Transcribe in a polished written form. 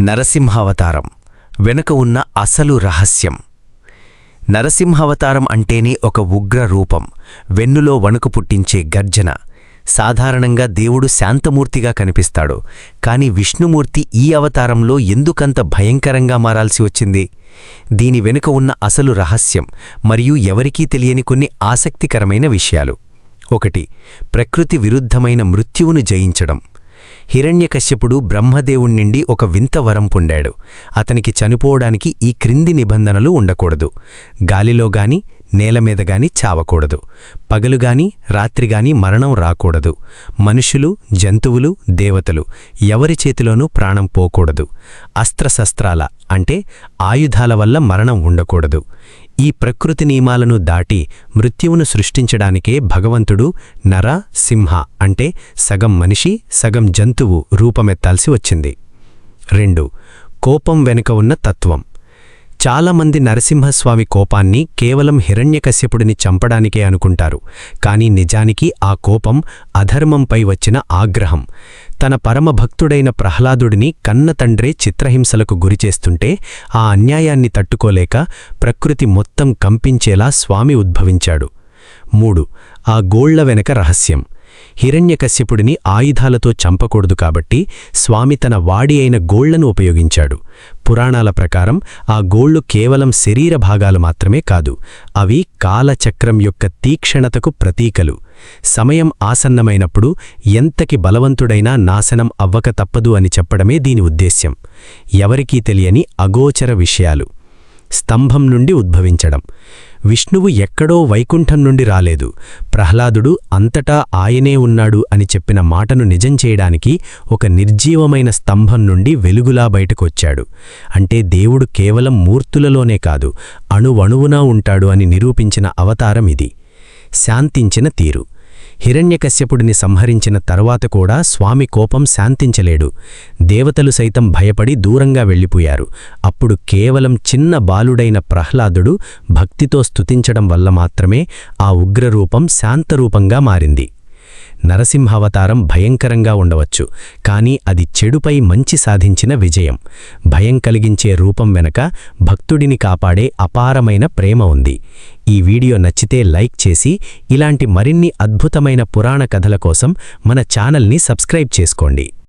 నరసింహావతారం వెనుక ఉన్న అసలు రహస్యం. నరసింహావతారం అంటేనే ఒక ఉగ్ర రూపం, వెన్నులో వణుకు పుట్టించే గర్జన. సాధారణంగా దేవుడు శాంతమూర్తిగా కనిపిస్తాడు, కాని విష్ణుమూర్తి ఈ అవతారంలో ఎందుకంత భయంకరంగా మారాల్సి వచ్చింది? దీని వెనుక ఉన్న అసలు రహస్యం మరియు ఎవరికీ తెలియని కొన్ని ఆసక్తికరమైన విషయాలు. 1. ప్రకృతి విరుద్ధమైన మృత్యువును జయించడం. హిరణ్యకశ్యపుడు బ్రహ్మదేవుణ్ణిండి ఒక వింత వరం పొందాడు. అతనికి చనిపోవడానికి ఈ క్రింది నిబంధనలు ఉండకూడదు: గాలిలోగాని నేలమీదగాని చావకూడదు, పగలుగాని రాత్రిగాని మరణం రాకూడదు, మనుషులు జంతువులు దేవతలు ఎవరి చేతిలోనూ ప్రాణం పోకూడదు, అస్త్రశస్త్రాల అంటే ఆయుధాల వల్ల మరణం ఉండకూడదు. ఈ ప్రకృతి నియమాలను దాటి మృత్యువును సృష్టించడానికే భగవంతుడు నర సింహ అంటే సగం మనిషి సగం జంతువు రూపమెత్తాల్సి వచ్చింది. 2. కోపం వెనుక ఉన్న తత్వం. చాలామంది నరసింహస్వామి కోపాన్ని కేవలం హిరణ్యకశ్యపుడిని చంపడానికే అనుకుంటారు, కాని నిజానికి ఆ కోపం అధర్మంపై వచ్చిన ఆగ్రహం. తన పరమభక్తుడైన ప్రహ్లాదుడిని కన్నతండ్రే చిత్రహింసలకు గురిచేస్తుంటే ఆ అన్యాయాన్ని తట్టుకోలేక ప్రకృతి మొత్తం కంపించేలా స్వామి ఉద్భవించాడు. 3. ఆ గోళ్ల వెనక రహస్యం. హిరణ్యకశ్యపుడిని ఆయుధాలతో చంపకూడదు కాబట్టి స్వామి తన వాడి అయిన గోళ్లను ఉపయోగించాడు. పురాణాల ప్రకారం ఆ గోళ్లు కేవలం శరీర భాగాలు మాత్రమే కాదు, అవి కాలచక్రం యొక్క తీక్షణతకు ప్రతీకలు. సమయం ఆసన్నమైనప్పుడు ఎంతకి బలవంతుడైనా నాశనం అవ్వక తప్పదు అని చెప్పడమే దీని ఉద్దేశ్యం. ఎవరికీ తెలియని అగోచర విషయాలు. స్తంభం నుండి ఉద్భవించడం. విష్ణువు ఎక్కడో వైకుంఠం నుండి రాలేదు, ప్రహ్లాదుడు అంతటా ఆయనే ఉన్నాడు అని చెప్పిన మాటను నిజం చేయడానికి ఒక నిర్జీవమైన స్తంభం నుండి వెలుగులా బయటకొచ్చాడు. అంటే దేవుడు కేవలం మూర్తులలోనే కాదు, అణువణువునా ఉంటాడు అని నిరూపించిన అవతారం ఇది. శాంతించిన తీరు. హిరణ్యకశ్యపుడిని సంహరించిన తరువాత కూడా స్వామి కోపం శాంతించలేడు. దేవతలు సైతం భయపడి దూరంగా వెళ్ళిపోయారు. అప్పుడు కేవలం చిన్న బాలుడైన ప్రహ్లాదుడు భక్తితో స్తుతించడం వల్ల మాత్రమే ఆ ఉగ్రరూపం శాంతరూపంగా మారింది. నరసింహావతారం భయంకరంగా ఉండవచ్చు, కానీ అది చెడుపై మంచి సాధించిన విజయం. భయం కలిగించే రూపం వెనక భక్తుడిని కాపాడే అపారమైన ప్రేమ ఉంది. ఈ వీడియో నచ్చితే లైక్ చేసి ఇలాంటి మరిన్ని అద్భుతమైన పురాణ కథల కోసం మన ఛానల్ని సబ్స్క్రైబ్ చేసుకోండి.